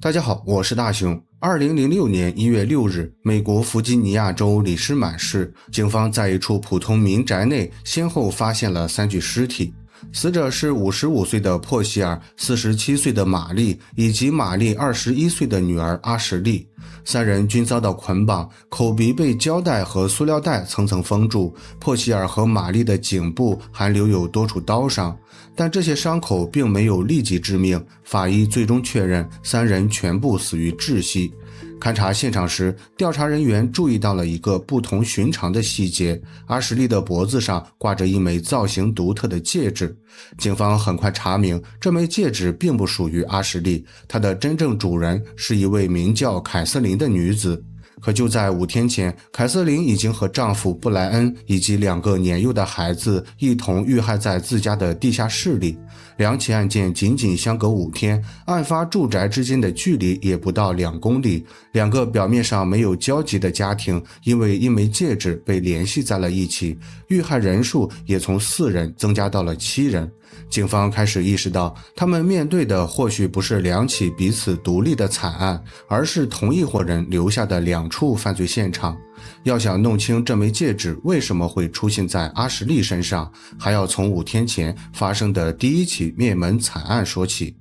大家好，我是大熊。2006年1月6日，美国弗吉尼亞州里士滿市警方在一處普通民宅內先後發現了3具屍體，死者是55歲的珀西爾、47歲的瑪麗以及瑪麗21歲的女兒阿什利。3人均遭到捆綁，口鼻被膠帶和塑料袋層層封住，珀西爾和瑪麗的頸部還留有多處刀傷，但這些傷口並沒有立即致命，法醫最終確認3人全部死於窒息。勘察現場時，調查人員注意到了一個不同尋常的細節，阿什利的脖子上掛着一枚造型獨特的戒指。警方很快查明，這枚戒指並不屬於阿什利，它的真正主人是一位名叫凱瑟琳的女子。可就在5天前，凱瑟琳已经和丈夫布萊恩以及2個年幼的孩子一同遇害在自家的地下室裡。2起案件僅僅相隔5天，案發住宅之間的距離也不到2公里。2個表面上沒有交集的家庭，因為一枚戒指被聯繫在了一起，遇害人數也從4人增加到了7人。警方開始意識到，他們面對的或許不是2起彼此獨立的慘案，而是同一夥人留下的2處犯罪現場。要想弄清這枚戒指為什麼會出現在阿什利身上，還要從5天前發生的第1起滅門慘案說起。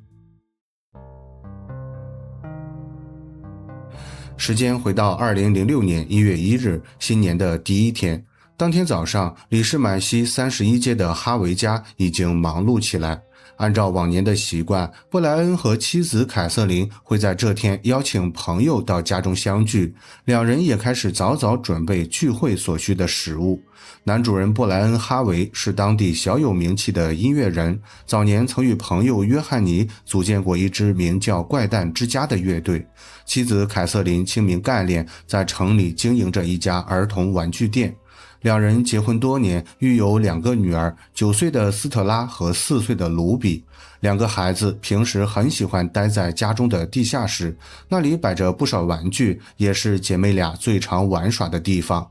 時間回到2006年1月1日，新年的第1天。當天早上，里士滿西31街的哈維家已經忙碌起來。按照往年的習慣，布萊恩和妻子凱瑟琳會在這天邀請朋友到家中相聚，2人也開始早早準備聚會所需的食物。男主人布萊恩·哈維是當地小有名氣的音樂人，早年曾與朋友約翰尼組建過一支名叫怪誕之家的樂隊。妻子凱瑟琳清明幹練，在城裡經營着一家兒童玩具店。2人結婚多年，育有2個女兒，9歲的斯特拉和4歲的盧比。2個孩子平時很喜歡待在家中的地下室，那裡擺着不少玩具，也是姐妹倆最常玩耍的地方。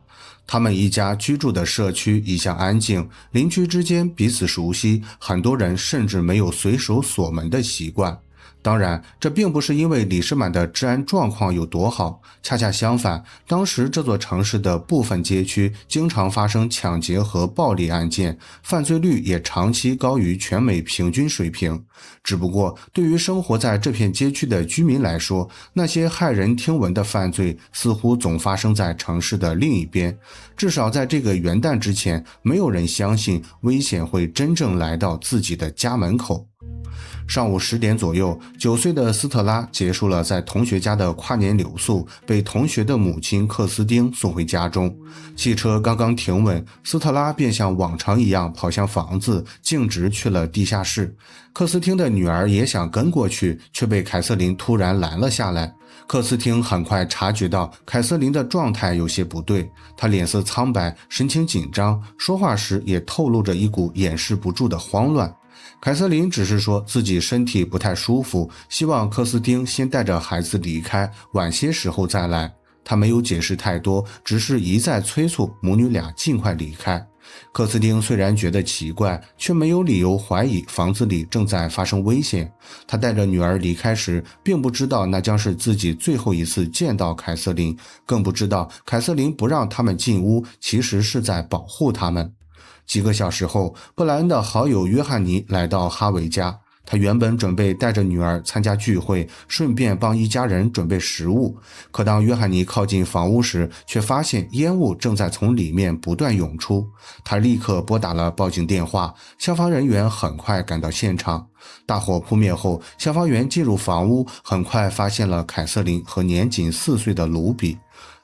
他們一家居住的社區一向安靜，鄰居之間彼此熟悉，很多人甚至沒有隨手鎖門的習慣。當然，這並不是因為里士滿的治安狀況有多好，恰恰相反，當時這座城市的部分街區經常發生搶劫和暴力案件，犯罪率也長期高於全美平均水平。只不過，對於生活在這片街區的居民來說，那些駭人聽聞的犯罪似乎總發生在城市的另一邊。至少在這個元旦之前，沒有人相信危險會真正來到自己的家門口。上午10點左右，9歲的斯特拉結束了在同學家的跨年留宿，被同學的母親克斯汀送回家中。汽車剛剛停穩，斯特拉便像往常一樣跑向房子，徑直去了地下室。克斯汀的女兒也想跟過去，卻被凱瑟琳突然攔了下來。克斯汀很快察覺到凱瑟琳的狀態有些不對，她臉色蒼白，神情緊張，說話時也透露着一股掩飾不住的慌亂。凱瑟琳只是說自己身體不太舒服，希望克斯汀先帶着孩子離開，晚些時候再來。她沒有解釋太多，只是一再催促母女倆盡快離開。克斯汀雖然覺得奇怪，卻沒有理由懷疑房子裡正在發生危險。他帶着女兒離開時，並不知道那將是自己最後一次見到凱瑟琳，更不知道凱瑟琳不讓他們進屋，其實是在保護他們。幾個小時後，布萊恩的好友約翰尼來到哈維家。他原本準備帶着女兒參加聚會，順便幫一家人準備食物。可當約翰尼靠近房屋時，卻發現煙霧正在從裡面不斷湧出。他立刻撥打了報警電話，消防人員很快趕到現場。大火撲滅後，消防員進入房屋，很快發現了凱瑟琳和年僅4歲的盧比。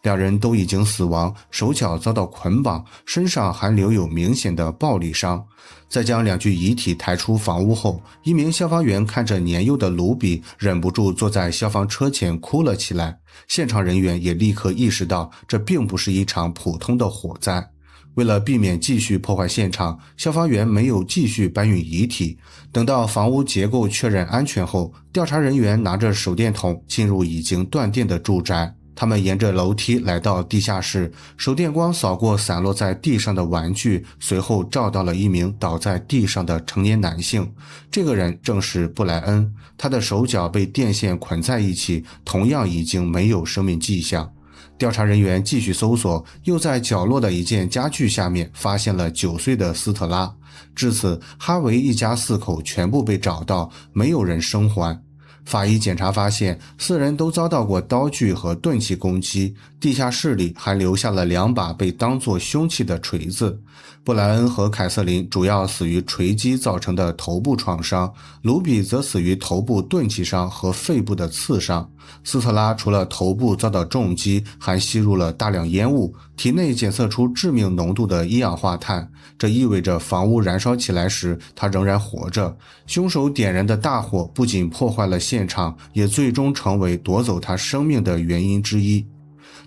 2人都已經死亡，手腳遭到捆綁，身上還留有明顯的暴力傷。在將2具遺體抬出房屋後，一名消防員看着年幼的盧比，忍不住坐在消防車前哭了起來。現場人員也立刻意識到，這並不是一場普通的火災。為了避免繼續破壞現場，消防員沒有繼續搬運遺體。等到房屋結構確認安全後，調查人員拿着手電筒進入已經斷電的住宅。他們沿着樓梯來到地下室，手電光掃過散落在地上的玩具，隨後照到了一名倒在地上的成年男性。這個人正是布萊恩，他的手腳被電線捆在一起，同樣已經沒有生命跡象。調查人員繼續搜索，又在角落的一件家具下面發現了9歲的斯特拉。至此，哈維一家4口全部被找到，沒有人生還。法醫檢查發現，4人都遭到過刀具和鈍器攻擊，地下室裡還留下了2把被當作兇器的錘子。布萊恩和凱瑟琳主要死於錘擊造成的頭部創傷，盧比則死於頭部鈍器傷和肺部的刺傷。斯特拉除了頭部遭到重擊，還吸入了大量煙霧，體內檢測出致命濃度的一氧化碳，這意味着房屋燃燒起來時他仍然活着。兇手點燃的大火不僅破壞了現場，也最終成為夺走他生命的原因之一。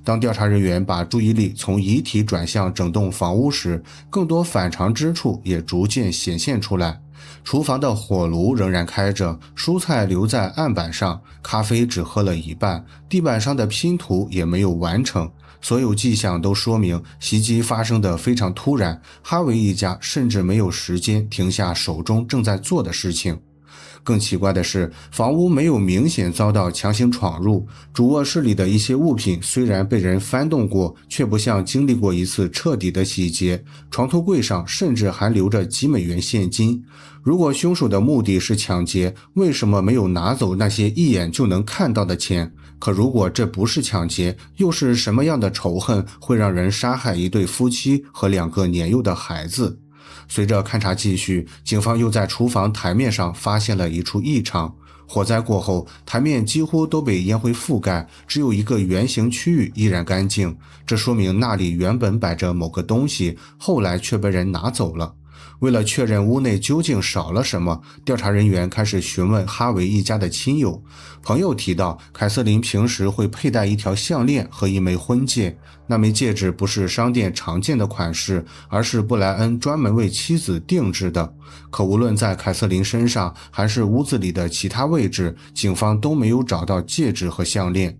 當調查人員把注意力從遺體轉向整棟房屋時，更多反常之處也逐漸顯現出來。廚房的火爐仍然開着，蔬菜留在案板上，咖啡只喝了一半，地板上的拼圖也沒有完成。所有跡象都說明襲擊發生得非常突然，哈維一家甚至沒有時間停下手中正在做的事情。更奇怪的是，房屋没有明顯遭到強行闖入，主臥室裡的一些物品雖然被人翻動過，卻不像經歷過一次徹底的洗劫，床頭櫃上甚至還留着幾美元現金。如果兇手的目的是搶劫，為什麼沒有拿走那些一眼就能看到的錢？可如果這不是搶劫，又是什麼樣的仇恨會讓人殺害一對夫妻和2個年幼的孩子？隨着勘查繼續，警方又在廚房台面上發現了一處異常。火災過後，台面幾乎都被煙灰覆蓋，只有一個圓形區域依然乾淨，這說明那裡原本擺着某個東西，後來卻被人拿走了。為了確認屋內究竟少了什麼，調查人員開始詢問哈維一家的親友。朋友提到，凱瑟琳平時會佩戴一條項鏈和一枚婚戒，那枚戒指不是商店常見的款式，而是布萊恩專門為妻子定制的。可無論在凱瑟琳身上還是屋子裡的其他位置，警方都沒有找到戒指和項鏈。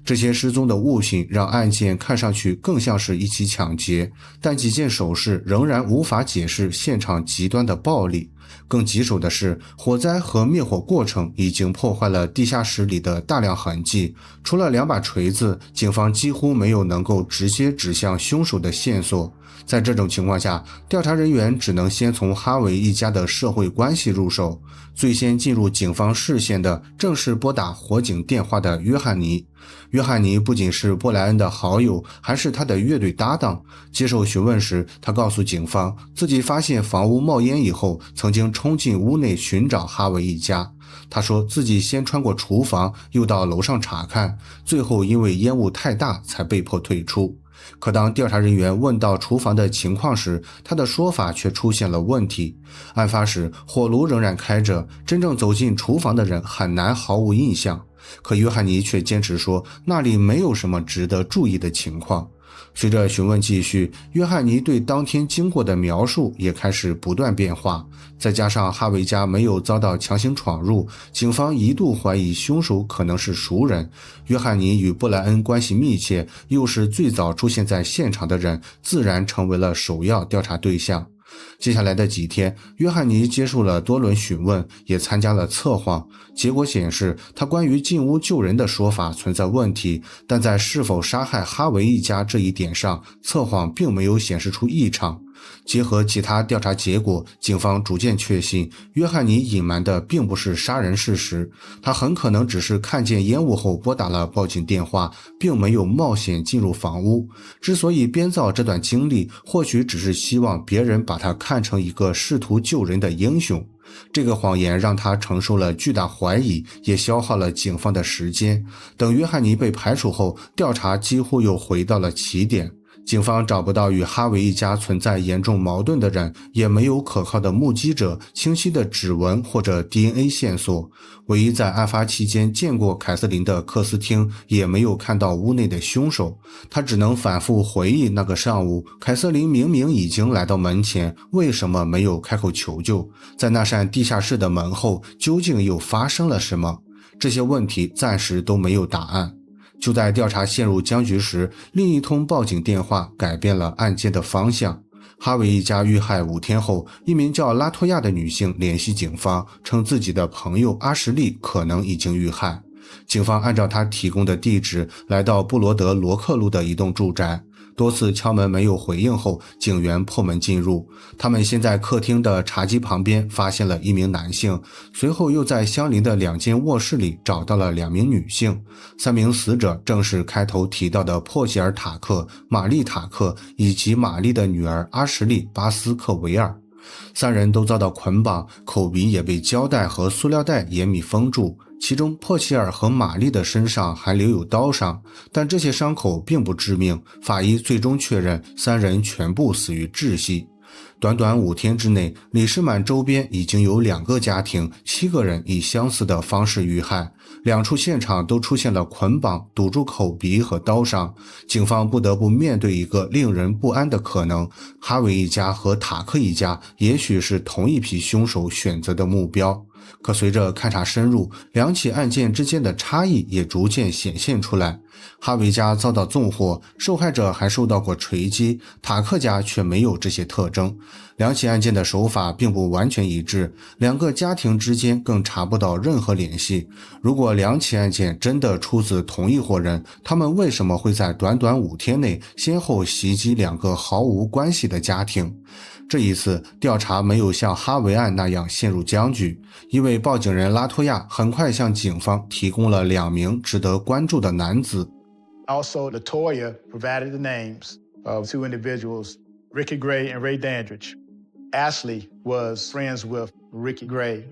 這些失蹤的物品讓案件看上去更像是一起搶劫，但幾件首飾仍然無法解釋現場極端的暴力。更棘手的是，火災和滅火過程已經破壞了地下室裡的大量痕跡，除了2把錘子，警方幾乎沒有能夠直接指向兇手的線索。在這種情況下，調查人員只能先從哈維一家的社會關係入手。最先進入警方視線的正是撥打火警電話的約翰尼。約翰尼不僅是布萊恩的好友，還是他的樂隊搭檔。接受詢問時，他告訴警方，自己發現房屋冒煙以後，曾經衝進屋內尋找哈維一家。他說自己先穿過廚房，又到樓上查看，最後因為煙霧太大才被迫退出。可當調查人員問到廚房的情況時，他的說法卻出現了問題。案發時，火爐仍然開着，真正走進廚房的人很難毫無印象。可約翰尼卻堅持說，那裡沒有什麼值得注意的情況。隨着詢問繼續，約翰尼對當天經過的描述也開始不斷變化。再加上哈維家沒有遭到強行闖入，警方一度懷疑兇手可能是熟人。約翰尼與布萊恩關係密切，又是最早出現在現場的人，自然成為了首要調查對象。接下來的幾天，約翰尼接受了多輪詢問，也參加了測謊。結果顯示，他關於進屋救人的說法存在問題，但在是否殺害哈維一家這一點上，測謊並沒有顯示出異常。結合其他調查結果，警方逐漸確信，約翰尼隱瞞的並不是殺人事實，他很可能只是看見煙霧後撥打了報警電話，並沒有冒險進入房屋。之所以編造這段經歷，或許只是希望別人把他看成一個試圖救人的英雄。這個謊言讓他承受了巨大懷疑，也消耗了警方的時間。等約翰尼被排除後，調查幾乎又回到了起點。警方找不到與哈維一家存在嚴重矛盾的人，也沒有可靠的目擊者、清晰的指紋或者 DNA 線索。唯一在案發期間見過凱瑟琳的克斯汀也沒有看到屋內的兇手。他只能反覆回憶那個上午，凱瑟琳明明已經來到門前，為什麼沒有開口求救？在那扇地下室的門後，究竟又發生了什麼？這些問題暫時都沒有答案。就在調查陷入僵局時，另一通報警電話改變了案件的方向。哈維一家遇害5天後，一名叫拉托亞的女性聯繫警方，稱自己的朋友阿什利可能已經遇害。警方按照她提供的地址來到布羅德羅克路的一棟住宅，多次敲門没有回應後，警員破門進入。他們先在客廳的茶几旁邊發現了一名男性，隨後又在相邻的2間卧室裡找到了2名女性。3名死者正是開頭提到的珀西爾·塔克、瑪麗·塔克以及瑪麗的女兒阿什利·巴斯克維爾。3人都遭到捆綁，口鼻也被膠帶和塑料袋嚴密封住。其中珀西尔和瑪麗的身上還留有刀傷，但這些傷口並不致命，法醫最終確認3人全部死於窒息。短短5天之內，李士滿周邊已經有2個家庭7個人以相似的方式遇害，2處現場都出現了捆綁、堵住口鼻和刀傷。警方不得不面對一個令人不安的可能：哈維一家和塔克一家也許是同一批凶手選擇的目標。可隨着勘查深入，2起案件之間的差異也逐漸顯現出來。哈維家遭到縱火，受害者還受到過錘擊，塔克家卻沒有这些特徵。2起案件的手法並不完全一致，2個家庭之間更查不到任何聯繫。如果2起案件真的出自同一夥人，他們為什麼會在短短5天內先後襲擊2個毫無關係的家庭？這一次調查沒有像哈維案那樣陷入僵局，因為報警人拉托亞很快向警方提供了2名值得關注的男子。Also, Latoya provided the names of 2 individuals, Ricky Gray and Ray Dandridge. Ashley was friends with Ricky Gray.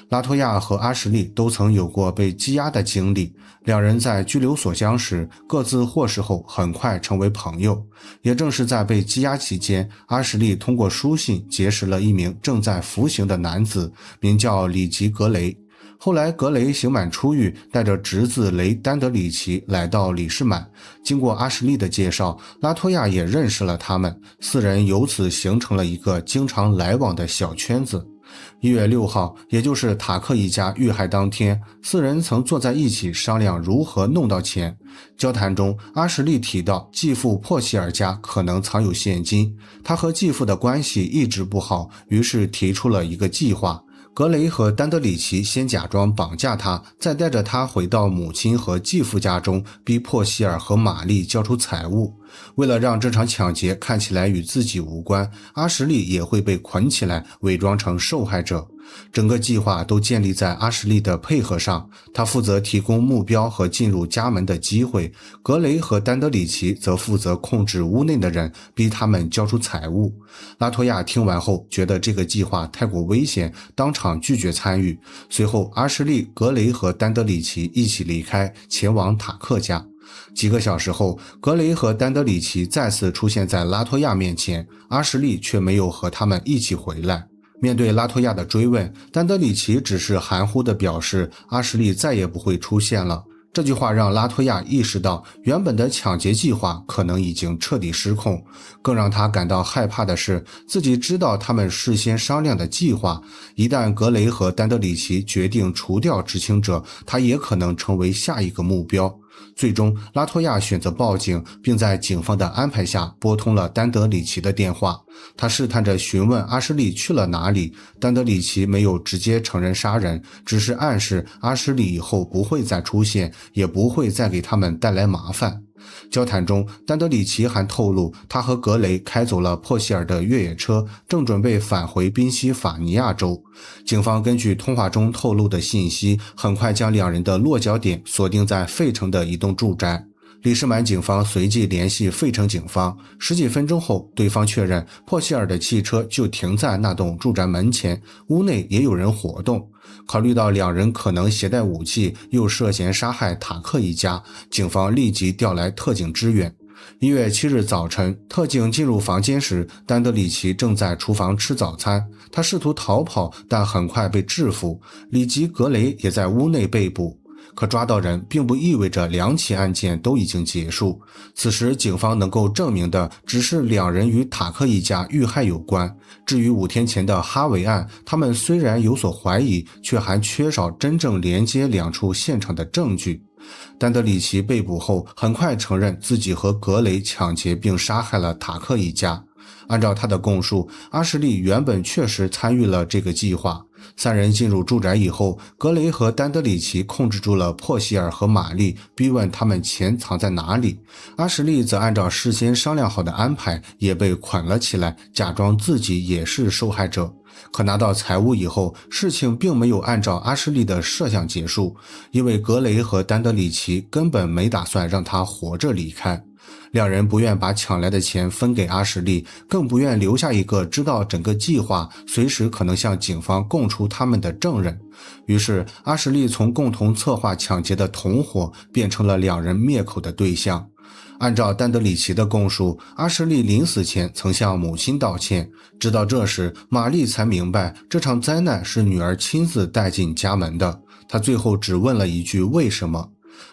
拉托亞和阿什利都曾有過被羁押的經歷，2人在拘留所相識，各自獲釋後很快成為朋友。也正是在被羈押期間，阿什利通過書信結識了一名正在服刑的男子，名叫里吉·格雷。後來格雷刑滿出獄，帶着侄子雷·丹德里奇來到李士滿。經過阿什利的介紹，拉托亞也認識了他們，4人由此形成了一個經常來往的小圈子。1月6號，也就是塔克一家遇害當天，4人曾坐在一起商量如何弄到錢。交談中，阿什利提到继父珀西爾家可能藏有現金，他和继父的關係一直不好，於是提出了一個計劃。格雷和丹德里奇先假裝綁架他，再帶着他回到母親和繼父家中，逼珀西爾和瑪麗交出財物。為了讓這場搶劫看起來與自己無關，阿什利也會被捆起來，偽裝成受害者。整個計劃都建立在阿什利的配合上，他負責提供目標和進入家門的機會，格雷和丹德里奇則負責控制屋內的人，逼他們交出財物。拉托亞聽完後覺得這個計劃太過危險，當場拒絕參與。隨後阿什利、格雷和丹德里奇一起離開，前往塔克家。幾個小時後，格雷和丹德里奇再次出現在拉托亞面前，阿什利卻沒有和他們一起回來。面對拉托亞的追問，丹德里奇只是含糊地表示阿什利再也不會出現了。這句話讓拉托亞意識到原本的搶劫計劃可能已經徹底失控。更讓他感到害怕的是，自己知道他們事先商量的計劃，一旦格雷和丹德里奇決定除掉知情者，他也可能成為下一個目標。最終，拉托亞選擇報警，並在警方的安排下撥通了丹德里奇的電話。他試探着詢問阿什利去了哪裡，丹德里奇沒有直接承認殺人，只是暗示阿什利以後不會再出現，也不會再給他們帶來麻煩。交談中，丹德里奇還透露，他和格雷開走了珀西爾的越野車，正準備返回賓夕法尼亞州。警方根據通話中透露的信息，很快將2人的落腳點鎖定在費城的一棟住宅。李士滿警方隨即聯繫費城警方，10幾分鐘後，對方確認珀西爾的汽車就停在那棟住宅門前，屋內也有人活動。考慮到2人可能攜帶武器，又涉嫌殺害塔克一家，警方立即調來特警支援。1月7日早晨，特警進入房間時，丹德里奇正在廚房吃早餐，他試圖逃跑，但很快被制服。里吉·格雷也在屋內被捕。可抓到人並不意味着2起案件都已經結束。此時警方能夠證明的只是2人與塔克一家遇害有關。至於5天前的哈維案，他們雖然有所懷疑，卻還缺少真正連接2處現場的證據。丹德里奇被捕後，很快承認自己和格雷搶劫並杀害了塔克一家。按照他的供述，阿什利原本確實參與了這個計劃。三人進入住宅以後，格雷和丹德里奇控制住了珀希爾和瑪麗，逼問他們錢藏在哪裡。阿什利則按照事先商量好的安排，也被捆了起來，假裝自己也是受害者。可拿到財物以後，事情並沒有按照阿什利的設想結束，因為格雷和丹德里奇根本沒打算讓他活着離開。兩人不願把搶來的錢分給阿什利，更不願留下一個知道整個計劃，隨時可能向警方供出他們的證人。於是阿什利從共同策劃搶劫的同夥變成了兩人滅口的對象。按照丹德里奇的供述，阿什利臨死前曾向母親道歉，直到這時瑪麗才明白這場災難是女兒親自帶進家門的。她最後只問了一句為什麼。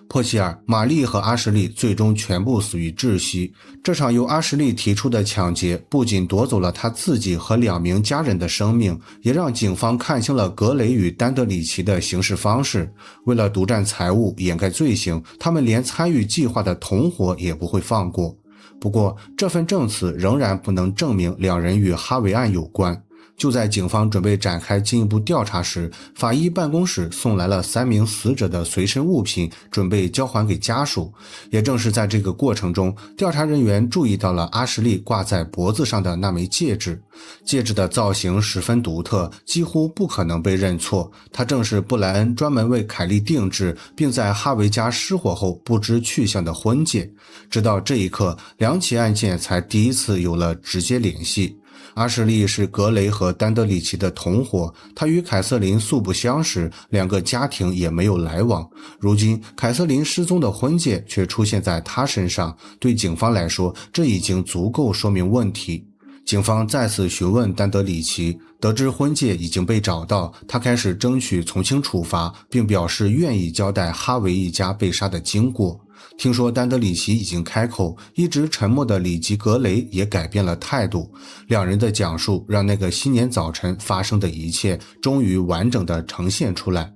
珀希爾、瑪麗和阿什利最終全部死於窒息。這場由阿什利提出的搶劫不僅奪走了他自己和2名家人的生命，也讓警方看清了格雷與丹德里奇的行事方式。為了獨佔財物、掩蓋罪行，他們連參與計劃的同夥也不會放過。不過，這份證詞仍然不能證明兩人與哈維案有關。就在警方準備展開進一步調查時，法醫辦公室送來了3名死者的隨身物品，準備交還給家屬。也正是在這個過程中，調查人員注意到了阿什利掛在脖子上的那枚戒指。戒指的造型十分獨特，幾乎不可能被認錯。它正是布萊恩專門為凱莉定制，並在哈維家失火後不知去向的婚戒。直到這一刻，2起案件才第一次有了直接聯繫。阿什利是格雷和丹德里奇的同夥，他與凱瑟琳素不相識，2個家庭也沒有來往。如今凱瑟琳失蹤的婚戒卻出現在他身上，對警方來說，這已經足夠說明問題。警方再次詢問丹德里奇，得知婚戒已經被找到，他開始爭取從輕處罰，並表示願意交代哈維一家被殺的經過。聽說丹德里奇已經開口，一直沉默的里吉格雷也改變了態度。2人的講述讓那個新年早晨發生的一切終於完整地呈現出來。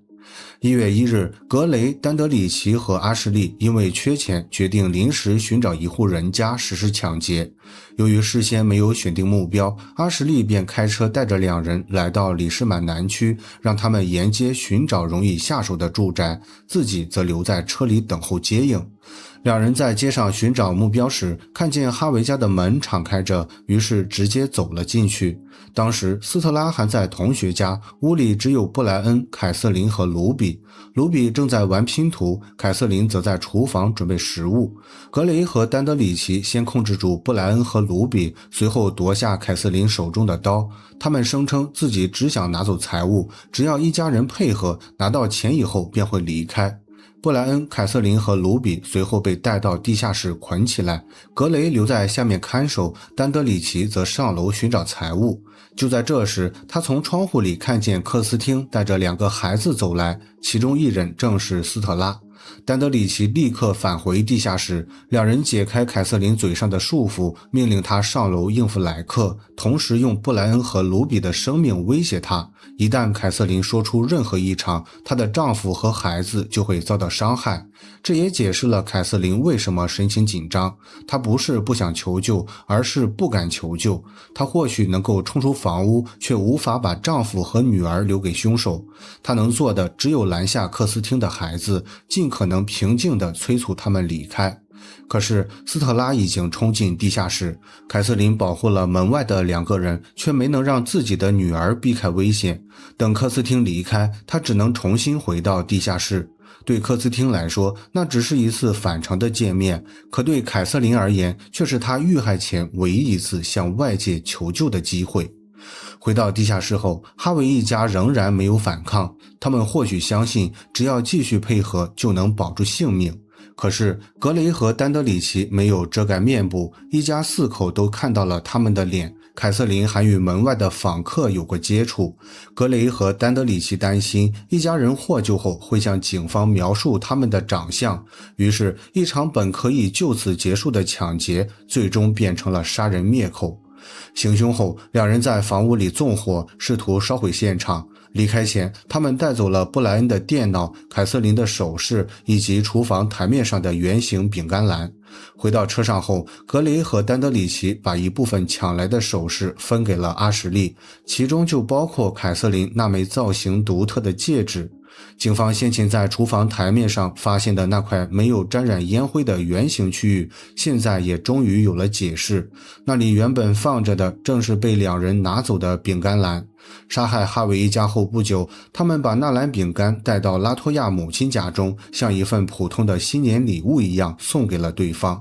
1月1日，格雷、丹德里奇和阿什利因為缺錢，決定臨時尋找一戶人家實施搶劫。由於事先沒有選定目標，阿什利便開車帶着2人來到里士滿南區，讓他們沿街尋找容易下手的住宅，自己則留在車裡等候接應。2人在街上尋找目標時，看見哈維家的門敞開着，於是直接走了進去。當時斯特拉還在同學家，屋裡只有布萊恩、凱瑟琳和盧比。盧比正在玩拼圖，凱瑟琳則在廚房準備食物。格雷和丹德里奇先控制住布萊恩和盧比，隨後奪下凱瑟琳手中的刀。他們聲稱自己只想拿走財物，只要一家人配合，拿到錢以後便會離開。布萊恩、凱瑟琳和盧比隨後被帶到地下室捆起來，格雷留在下面看守，丹德里奇則上樓尋找財物。就在這時，他從窗戶裡看見克斯汀帶着2個孩子走來，其中1人正是斯特拉。丹德里奇立刻返回地下室，2人解開凱瑟琳嘴上的束縛，命令她上樓應付來客，同時用布萊恩和盧比的生命威脅她。一旦凱瑟琳說出任何異常，她的丈夫和孩子就會遭到傷害。這也解釋了凱瑟琳為什麼神情緊張，她不是不想求救，而是不敢求救。她或許能夠衝出房屋，卻無法把丈夫和女兒留給兇手。她能做的只有攔下克斯汀的孩子，盡可能平靜地催促他們離開。可是斯特拉已經衝進地下室，凱瑟琳保護了門外的2個人，卻沒能讓自己的女兒避開危險。等克斯汀離開，她只能重新回到地下室。對克斯汀來說，那只是一次返程的見面，可對凱瑟琳而言，卻是她遇害前唯一一次向外界求救的機會。回到地下室後，哈維一家仍然沒有反抗，他們或許相信只要繼續配合就能保住性命。可是格雷和丹德里奇沒有遮蓋面部，一家4口都看到了他們的臉。凱瑟琳還與門外的訪客有過接觸。格雷和丹德里奇擔心一家人獲救後會向警方描述他們的長相，於是一場本可以就此結束的搶劫最終變成了殺人滅口。行兇後，2人在房屋裡縱火，試圖燒毀現場。離開前，他們帶走了布萊恩的電腦、凱瑟琳的首飾以及廚房台面上的圓形餅乾籃。回到車上後，格雷和丹德里奇把一部分搶來的首飾分給了阿什利，其中就包括凱瑟琳那枚造型獨特的戒指。警方先前在廚房台面上發現的那塊沒有沾染煙灰的圓形區域，現在也終於有了解釋。那裡原本放着的正是被兩人拿走的餅乾籃。殺害哈維一家後不久，他們把那篮餅乾帶到拉托亞母親家中，像一份普通的新年禮物一樣送給了对方。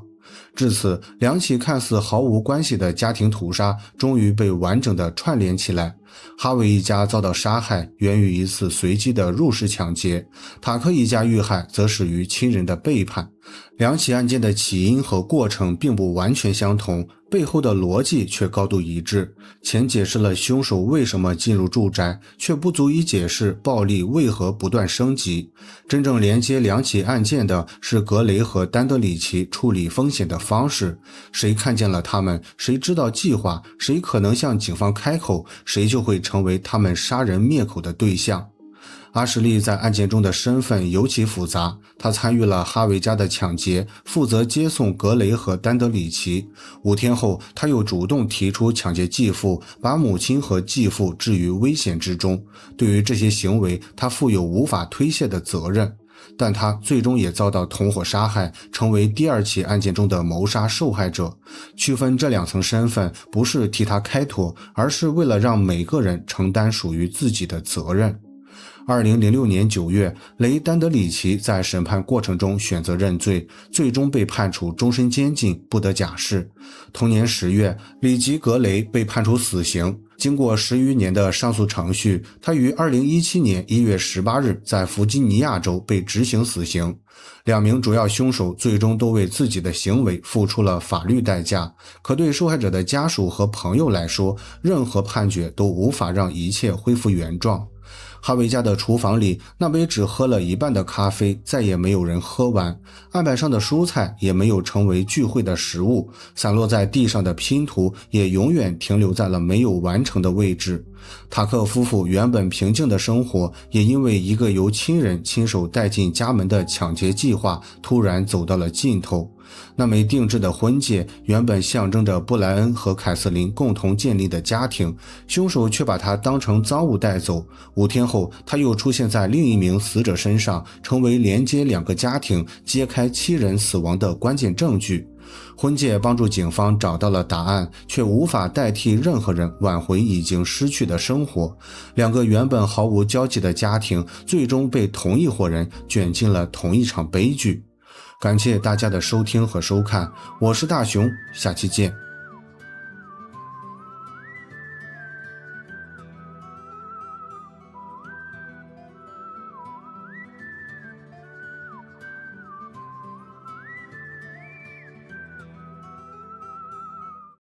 至此，两起看似毫無關係的家庭屠殺終於被完整的串聯起来。哈維一家遭到殺害源於一次隨機的入室搶劫，塔克一家遇害則始於親人的背叛。两起案件的起因和過程并不完全相同，背後的邏輯卻高度一致。前解釋了兇手為什麼進入住宅，卻不足以解釋暴力為何不斷升級。真正連接兩起案件的是格雷和丹德里奇處理風險的方式。誰看見了他們，誰知道計劃，誰可能向警方開口，誰就會成為他們殺人滅口的對象。阿什利在案件中的身份尤其複雜，他參與了哈維家的搶劫，負責接送格雷和丹德里奇。5天後，他又主動提出搶劫繼父，把母親和繼父置於危險之中。對於這些行為，他負有無法推卸的責任。但他最終也遭到同夥殺害，成為第2起案件中的謀殺受害者。區分這2層身份，不是替他開脫，而是為了讓每個人承擔屬於自己的責任。2006年9月，雷丹德里奇在審判過程中選擇認罪，最終被判處終身監禁，不得假釋。同年10月，里吉格雷被判處死刑。經過10餘年的上訴程序，他於2017年1月18日在弗吉尼亞州被執行死刑。2名主要兇手最終都為自己的行為付出了法律代價，可對受害者的家屬和朋友來說，任何判決都無法讓一切恢復原狀。哈維家的廚房裡，那杯只喝了一半的咖啡再也沒有人喝完，案板上的蔬菜也沒有成為聚會的食物，散落在地上的拼圖也永遠停留在了沒有完成的位置。塔克夫婦原本平靜的生活，也因為一個由親人親手帶進家門的搶劫計劃突然走到了盡頭。那枚定制的婚戒原本象徵着布萊恩和凱瑟琳共同建立的家庭，兇手卻把它當成贓物帶走。5天後，他又出現在另一名死者身上，成為連接2個家庭、揭開7人死亡的關鍵證據。婚戒幫助警方找到了答案，卻無法代替任何人挽回已經失去的生活。2個原本毫無交集的家庭，最終被同一夥人捲進了同一場悲劇。感謝大家的收聽和收看，我是大熊，下期見。